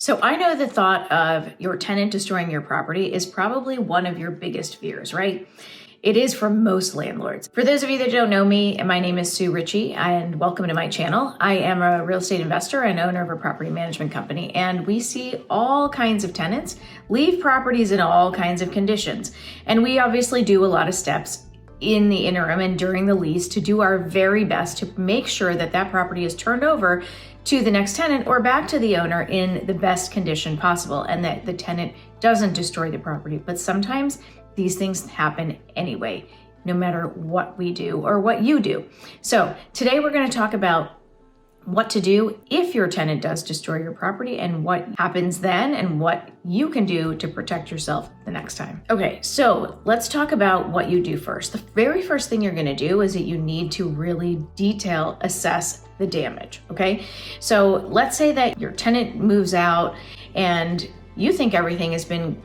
So I know the thought of your tenant destroying your property is probably one of your biggest fears, right? It is for most landlords. For those of you that don't know me, my name is Sue Richey, and welcome to my channel. I am a real estate investor and owner of a property management company, and we see all kinds of tenants leave properties in all kinds of conditions. And we obviously do a lot of steps in the interim and during the lease to do our very best to make sure that that property is turned over to the next tenant or back to the owner in the best condition possible, and that the tenant doesn't destroy the property. But sometimes these things happen anyway, no matter what we do or what you do. So today we're going to talk about what to do if your tenant does destroy your property and what happens then and what you can do to protect yourself the next time. Okay, so let's talk about what you do first. The very first thing you're going to do is that you need to really detail assess the damage, okay? So let's say that your tenant moves out and you think everything has been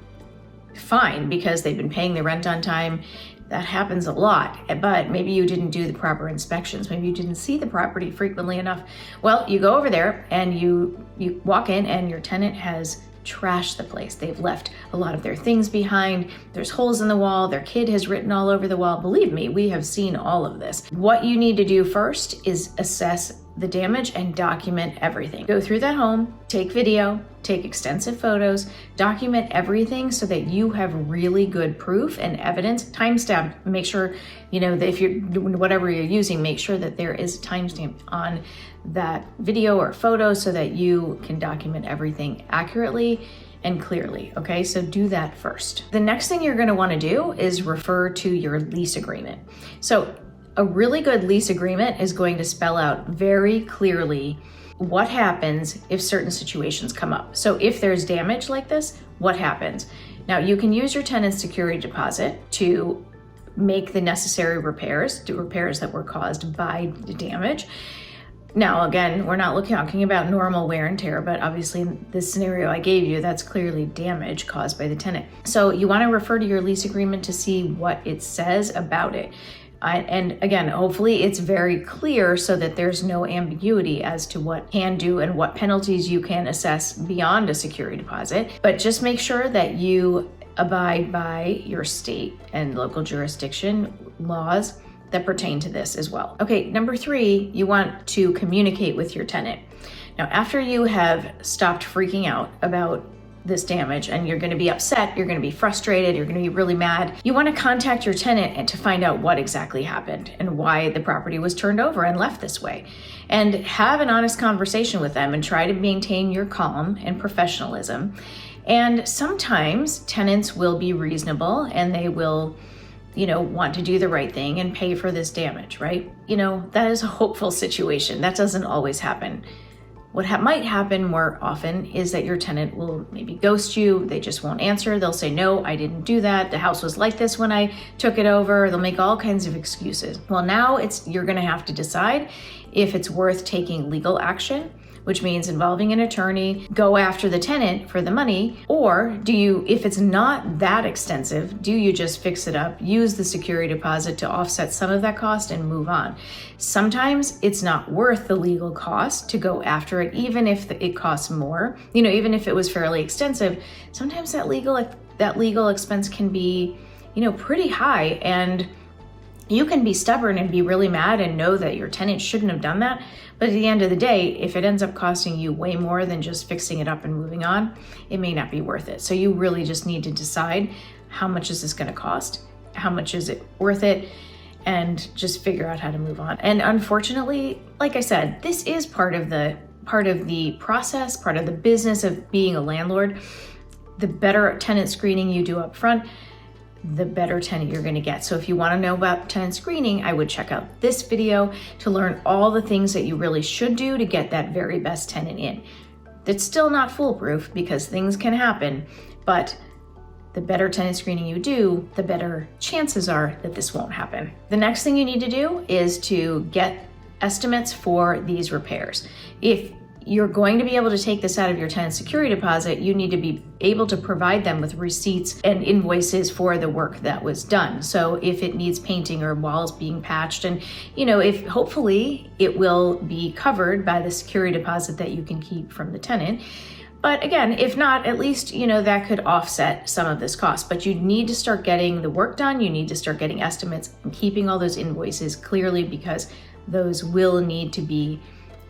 fine because they've been paying the rent on time. That happens a lot, but maybe you didn't do the proper inspections. Maybe you didn't see the property frequently enough. Well, you go over there and you walk in and your tenant has trashed the place. They've left a lot of their things behind. There's holes in the wall. Their kid has written all over the wall. Believe me, we have seen all of this. What you need to do first is assess the damage and document everything. Go through that home, take video, take extensive photos, document everything so that you have really good proof and evidence. Timestamp, make sure, that if you're doing whatever you're using, make sure that there is a timestamp on that video or photo so that you can document everything accurately and clearly, okay? So do that first. The next thing you're gonna wanna do is refer to your lease agreement. So a really good lease agreement is going to spell out very clearly what happens if certain situations come up. So if there's damage like this, what happens? Now you can use your tenant's security deposit to make the necessary repairs, do repairs that were caused by the damage. Now, again, we're not talking about normal wear and tear, but obviously in this scenario I gave you, that's clearly damage caused by the tenant. So you wanna refer to your lease agreement to see what it says about it. And again, hopefully it's very clear so that there's no ambiguity as to what can do and what penalties you can assess beyond a security deposit. But just make sure that you abide by your state and local jurisdiction laws that pertain to this as well. Okay, number 3, you want to communicate with your tenant. Now, after you have stopped freaking out about this damage and you're going to be upset, you're going to be frustrated, you're going to be really mad, you want to contact your tenant and to find out what exactly happened and why the property was turned over and left this way. And have an honest conversation with them and try to maintain your calm and professionalism. And sometimes tenants will be reasonable and they will want to do the right thing and pay for this damage, right? That is a hopeful situation. That doesn't always happen. What might happen more often is that your tenant will maybe ghost you. They just won't answer. They'll say, no, I didn't do that. The house was like this when I took it over. They'll make all kinds of excuses. Well, now you're gonna have to decide if it's worth taking legal action, which means involving an attorney, go after the tenant for the money, or if it's not that extensive, do you just fix it up, use the security deposit to offset some of that cost and move on? Sometimes it's not worth the legal cost to go after it, even if it costs more, even if it was fairly extensive. Sometimes that legal expense can be, pretty high, and you can be stubborn and be really mad and know that your tenant shouldn't have done that. But at the end of the day, if it ends up costing you way more than just fixing it up and moving on, it may not be worth it. So you really just need to decide, how much is this going to cost? How much is it worth it? And just figure out how to move on. And unfortunately, like I said, this is part of the process, part of the business of being a landlord. The better tenant screening you do up front, the better tenant you're going to get. So if you want to know about tenant screening, I would check out this video to learn all the things that you really should do to get that very best tenant in. That's still not foolproof because things can happen, but the better tenant screening you do, the better chances are that this won't happen. The next thing you need to do is to get estimates for these repairs. If you're going to be able to take this out of your tenant security deposit, you need to be able to provide them with receipts and invoices for the work that was done. So if it needs painting or walls being patched, and if hopefully it will be covered by the security deposit that you can keep from the tenant. But again, if not, at least, that could offset some of this cost. But you need to start getting the work done. You need to start getting estimates and keeping all those invoices clearly, because those will need to be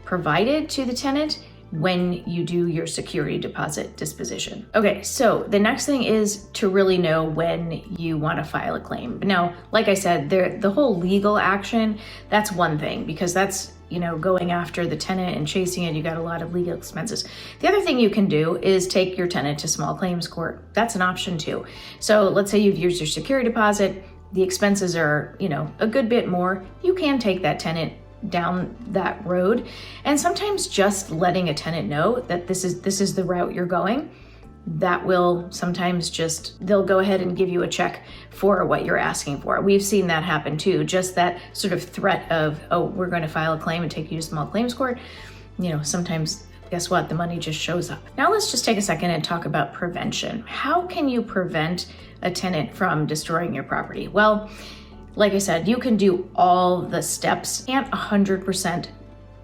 provided to the tenant when you do your security deposit disposition. Okay, so the next thing is to really know when you want to file a claim. Now, like I said, the whole legal action, that's one thing, because that's, going after the tenant and chasing it. You got a lot of legal expenses. The other thing you can do is take your tenant to small claims court. That's an option too. So let's say you've used your security deposit, the expenses are, a good bit more. You can take that tenant down that road, and sometimes just letting a tenant know that this is the route you're going, that will sometimes they'll go ahead and give you a check for what you're asking for. We've seen that happen too, just that sort of threat of, oh, we're going to file a claim and take you to small claims court. Sometimes, guess what, the money just shows up. Now let's just take a second and talk about prevention. How can you prevent a tenant from destroying your property? Well, like I said, you can do all the steps. Can't 100%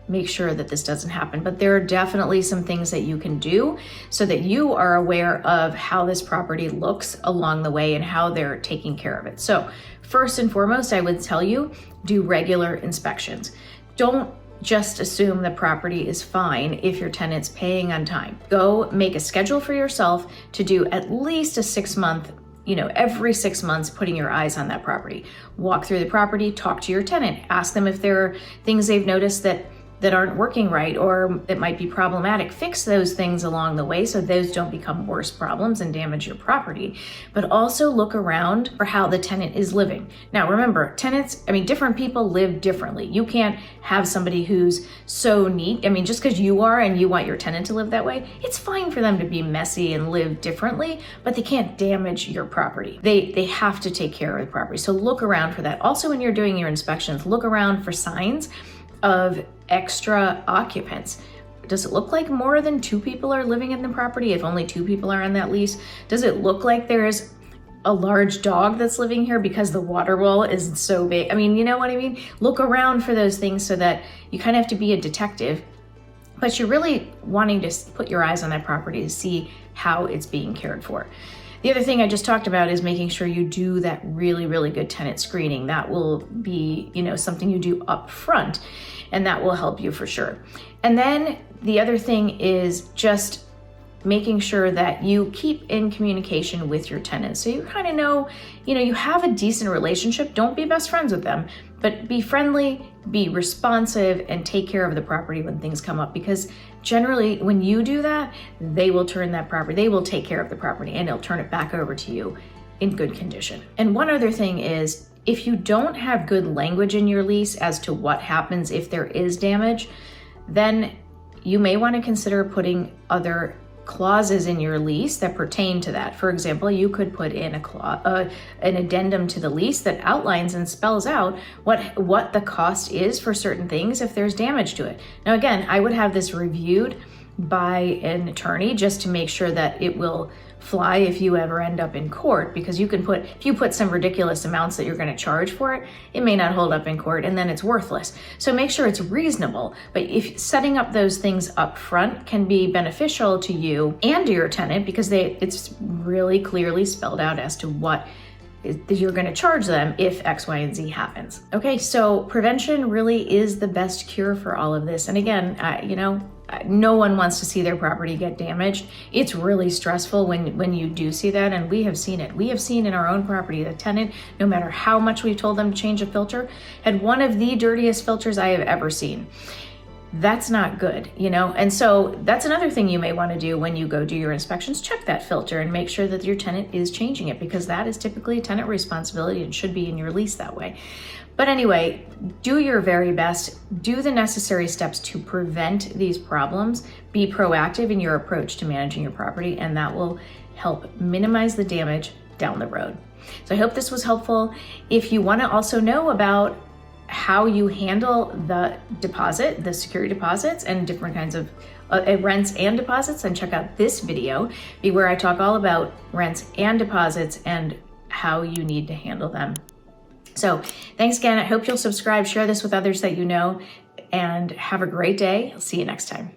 make sure that this doesn't happen, but there are definitely some things that you can do so that you are aware of how this property looks along the way and how they're taking care of it. So first and foremost, I would tell you, do regular inspections. Don't just assume the property is fine if your tenant's paying on time. Go make a schedule for yourself to do at least a 6-month, every 6 months, putting your eyes on that property. Walk through the property, talk to your tenant, ask them if there are things they've noticed that aren't working right or that might be problematic. Fix those things along the way so those don't become worse problems and damage your property. But also look around for how the tenant is living. Now remember, different people live differently. You can't have somebody who's so neat. Just because you are and you want your tenant to live that way, it's fine for them to be messy and live differently, but they can't damage your property. They have to take care of the property. So look around for that. Also, when you're doing your inspections, look around for signs of extra occupants. Does it look like more than 2 people are living in the property if only 2 people are on that lease? Does it look like there's a large dog that's living here because the water wall is so big? You know what I mean? Look around for those things so that you kind of have to be a detective, but you're really wanting to put your eyes on that property to see how it's being cared for. The other thing I just talked about is making sure you do that really, really good tenant screening. That will be, something you do up front, and that will help you for sure. And then the other thing is just making sure that you keep in communication with your tenants. So you kind of know, you have a decent relationship. Don't be best friends with them, but be friendly, be responsive, and take care of the property when things come up, because generally when you do that, they will take care of the property and they'll turn it back over to you in good condition. And one other thing is, if you don't have good language in your lease as to what happens if there is damage, then you may want to consider putting other clauses in your lease that pertain to that. For example, you could put in an addendum to the lease that outlines and spells out what the cost is for certain things if there's damage to it. Now again, I would have this reviewed by an attorney just to make sure that it will fly if you ever end up in court, because if you put some ridiculous amounts that you're going to charge for it, it may not hold up in court and then it's worthless. So make sure it's reasonable. But if setting up those things up front can be beneficial to you and to your tenant, because it's really clearly spelled out as to what you're going to charge them if X, Y, and Z happens. Okay, so prevention really is the best cure for all of this. And again, no one wants to see their property get damaged. It's really stressful when you do see that, and we have seen it. We have seen in our own property, the tenant, no matter how much we've told them to change a filter, had one of the dirtiest filters I have ever seen. That's not good, And so that's another thing you may want to do when you go do your inspections. Check that filter and make sure that your tenant is changing it, because that is typically a tenant responsibility and should be in your lease that way. But anyway, do your very best. Do the necessary steps to prevent these problems. Be proactive in your approach to managing your property, and that will help minimize the damage down the road. So I hope this was helpful. If you want to also know about how you handle the security deposits, and different kinds of rents and deposits, then check out this video where I talk all about rents and deposits and how you need to handle them. So thanks again. I hope you'll subscribe, share this with others that you know, and have a great day. I'll see you next time.